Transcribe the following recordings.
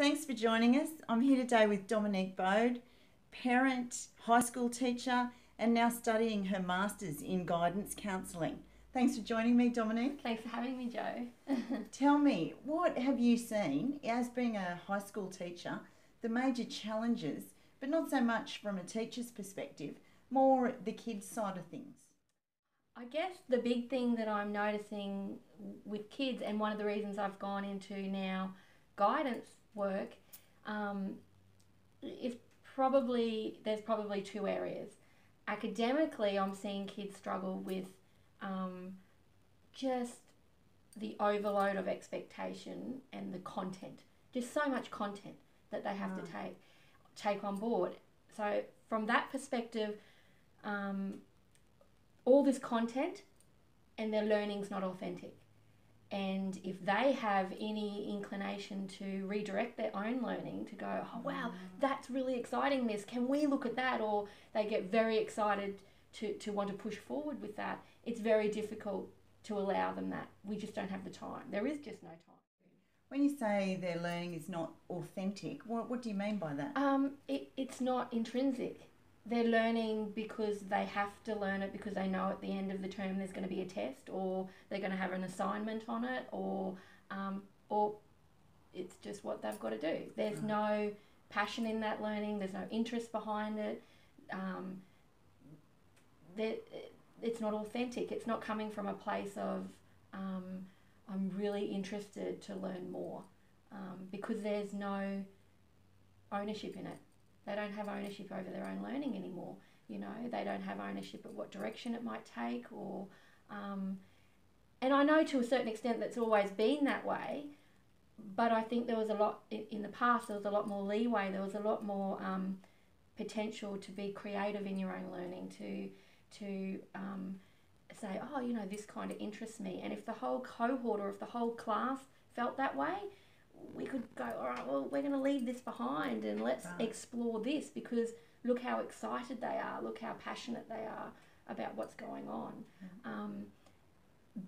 Thanks for joining us. I'm here today with Dominique Bode, parent, high school teacher, and now studying her Masters in Guidance Counselling. Thanks for joining me, Dominique. Thanks for having me, Jo. Tell me, what have you seen as being a high school teacher, the major challenges, but not so much from a teacher's perspective, more the kids' side of things? I guess the big thing that I'm noticing with kids, and one of the reasons I've gone into now guidance work, is there's probably two areas. Academically, I'm seeing kids struggle with just the overload of expectation and the content. Just so much content that they have to take on board. So from that perspective, all this content and their learning's not authentic. And if they have any inclination to redirect their own learning to go, oh wow, that's really exciting, miss, can we look at that? Or they get very excited to want to push forward with that, it's very difficult to allow them that. We just don't have the time. There is just no time. When you say their learning is not authentic, what do you mean by that? It's not intrinsic. They're learning because they have to learn it because they know at the end of the term there's going to be a test, or they're going to have an assignment on it, or it's just what they've got to do. There's no passion in that learning. There's no interest behind it. It's not authentic. It's not coming from a place of I'm really interested to learn more, because there's no ownership in it. They don't have ownership over their own learning anymore. You know, they don't have ownership of what direction it might take, or and I know to a certain extent that's always been that way, but I think there was a lot in the past. There was a lot more leeway. There was a lot more potential to be creative in your own learning, to say, oh, you know, this kind of interests me. And if the whole cohort or if the whole class felt that way, we could go, all right, well, we're going to leave this behind and let's explore this, because look how excited they are, look how passionate they are about what's going on.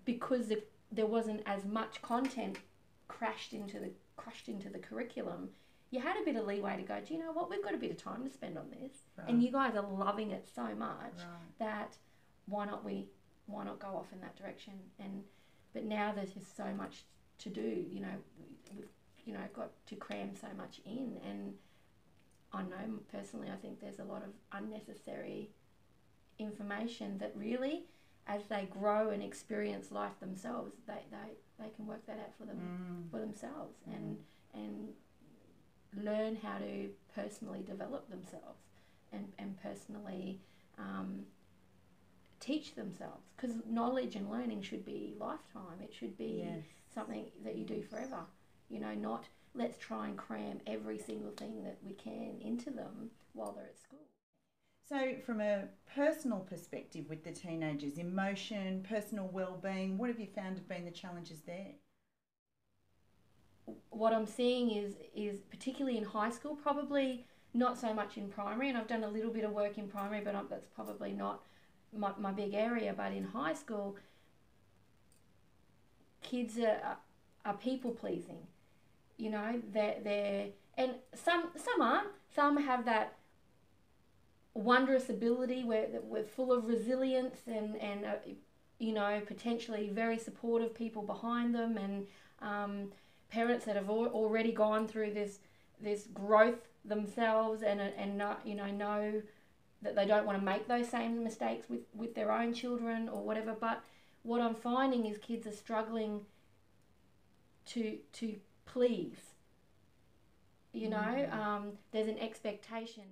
Because if there wasn't as much content crushed into the curriculum, you had a bit of leeway to go, do you know what, we've got a bit of time to spend on this, and you guys are loving it so much that why not go off in that direction? But now there's just so much to do. You know, we've got to cram so much in, and I know personally I think there's a lot of unnecessary information that really, as they grow and experience life themselves, they can work that out for themselves and learn how to personally develop themselves and personally teach themselves, because knowledge and learning should be lifetime. It should be something that you do forever. You know, not let's try and cram every single thing that we can into them while they're at school. So from a personal perspective with the teenagers, emotion, personal wellbeing, what have you found have been the challenges there? What I'm seeing is particularly in high school, probably not so much in primary, and I've done a little bit of work in primary, but that's probably not my big area. But in high school, kids are people pleasing. You know, they're and some aren't. Some have that wondrous ability where we're full of resilience and you know, potentially very supportive people behind them, and parents that have already gone through this growth themselves and not, you know that they don't want to make those same mistakes with their own children or whatever. But what I'm finding is kids are struggling to please. You know, there's an expectation.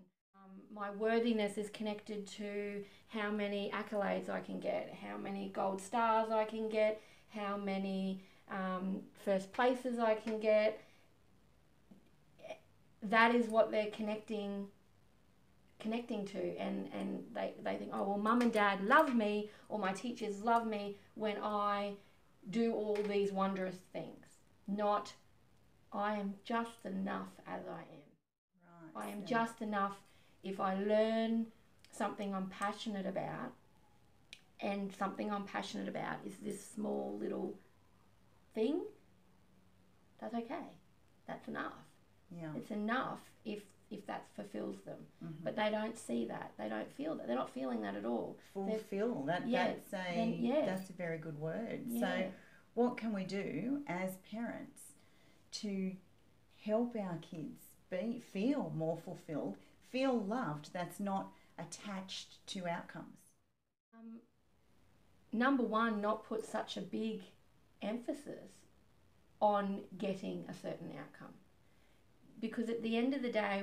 My worthiness is connected to how many accolades I can get, how many gold stars I can get, how many first places I can get. That is what they're connecting to, and they think, oh well, mum and dad love me, or my teachers love me when I do all these wondrous things, not I am just enough as I am. I am just enough if I learn something I'm passionate about, and something I'm passionate about is this small little thing, that's okay. That's enough. Yeah. It's enough if that fulfills them. Mm-hmm. But they don't see that. They don't feel that. They're not feeling that at all. Fulfill. That's a very good word. Yeah. So what can we do as parents to help our kids feel more fulfilled, feel loved, that's not attached to outcomes? Number one, not put such a big emphasis on getting a certain outcome. Because at the end of the day,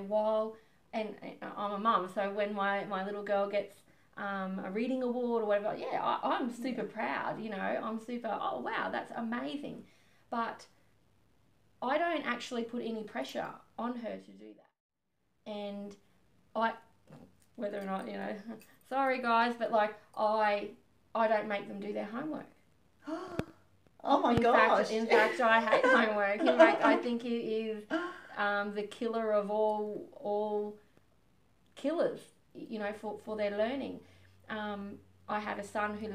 and I'm a mum, so when my little girl gets a reading award or whatever, yeah, I'm super proud, you know, I'm super, oh wow, that's amazing. But I don't actually put any pressure on her to do that. And whether or not, you know, sorry guys, but like I don't make them do their homework. Oh my gosh. In fact, I hate homework. In fact, I think it is the killer of all killers, you know, for their learning. I have a son who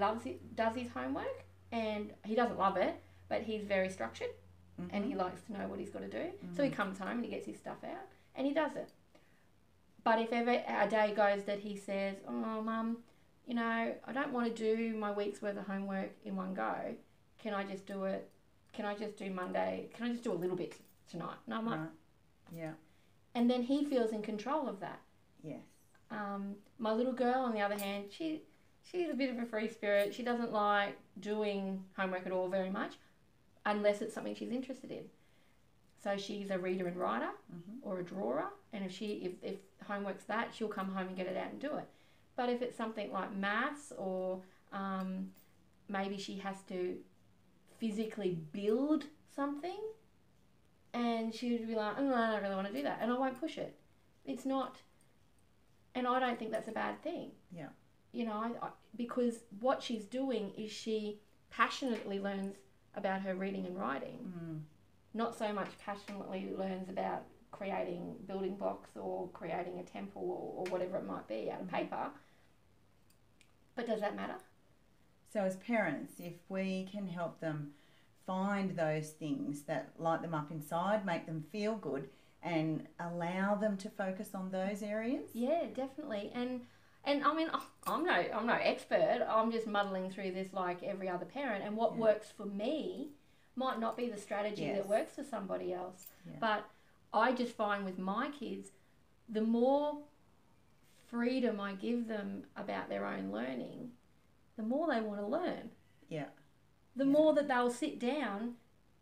does his homework, and he doesn't love it, but he's very structured, and he likes to know what he's got to do. So he comes home and he gets his stuff out, and he does it. But if ever a day goes that he says, oh, Mum, you know, I don't want to do my week's worth of homework in one go. Can I just do it? Can I just do Monday? Can I just do a little bit tonight? And I'm like, yeah. And then he feels in control of that. Yes. My little girl, on the other hand, she's a bit of a free spirit. She doesn't like doing homework at all very much, unless it's something she's interested in. So she's a reader and writer or a drawer, and if homework's that, she'll come home and get it out and do it. But if it's something like maths or maybe she has to physically build something, and she would be like, oh, I don't really want to do that, and I won't push it. It's not, and I don't think that's a bad thing. Yeah. You know, because what she's doing is she passionately learns about her reading and writing. Not so much passionately learns about creating building blocks or creating a temple or whatever it might be out of paper. But does that matter? So as parents, if we can help them find those things that light them up inside, make them feel good, and allow them to focus on those areas? Yeah, definitely. And I mean, I'm no expert. I'm just muddling through this like every other parent. And what works for me might not be the strategy that works for somebody else. Yeah. But I just find with my kids, the more freedom I give them about their own learning, the more they want to learn. Yeah. The more that they'll sit down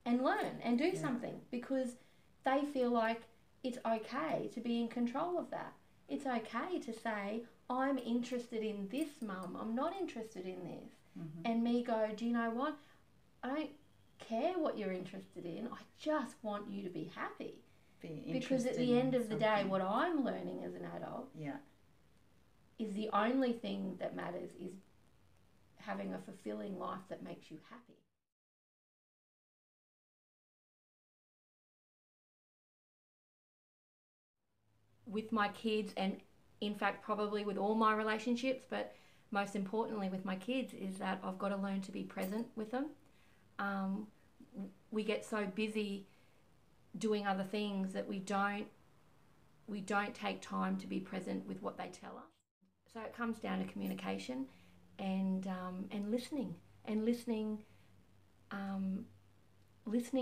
and learn and do something, because they feel like it's okay to be in control of that. It's okay to say, I'm interested in this, Mum. I'm not interested in this. And me go, do you know what? I don't care what you're interested in. I just want you to be happy. Because at the end of the day, what I'm learning as an adult is the only thing that matters is having a fulfilling life that makes you happy. With my kids, and in fact probably with all my relationships, but most importantly with my kids, is that I've got to learn to be present with them. We get so busy doing other things that we don't take time to be present with what they tell us. So it comes down to communication and listening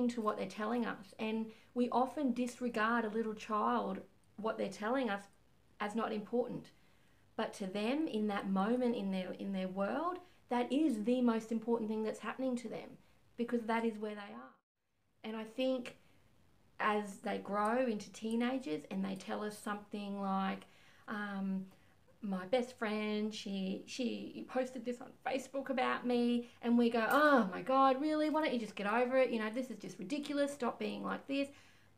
to what they're telling us. And we often disregard a little child, what they're telling us, as not important. But to them, in that moment in their world, that is the most important thing that's happening to them, because that is where they are. And I think as they grow into teenagers and they tell us something like, my best friend, she posted this on Facebook about me, and we go, oh my God, really? Why don't you just get over it? You know, this is just ridiculous. Stop being like this.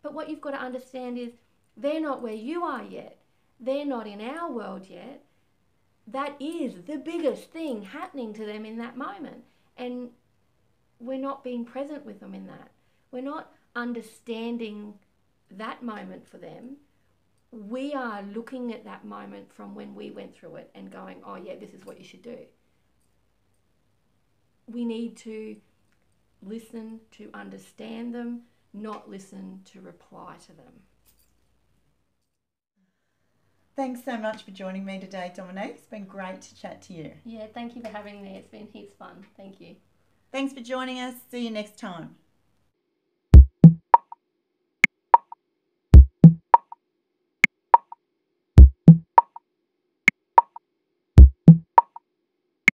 But what you've got to understand is they're not where you are yet. They're not in our world yet. That is the biggest thing happening to them in that moment. And we're not being present with them in that. We're not understanding that moment for them. We are looking at that moment from when we went through it and going, oh yeah, this is what you should do. We need to listen to understand them, not listen to reply to them. Thanks so much for joining me today, Dominique. It's been great to chat to you. Yeah, thank you for having me. It's been heaps fun. Thank you. Thanks for joining us. See you next time.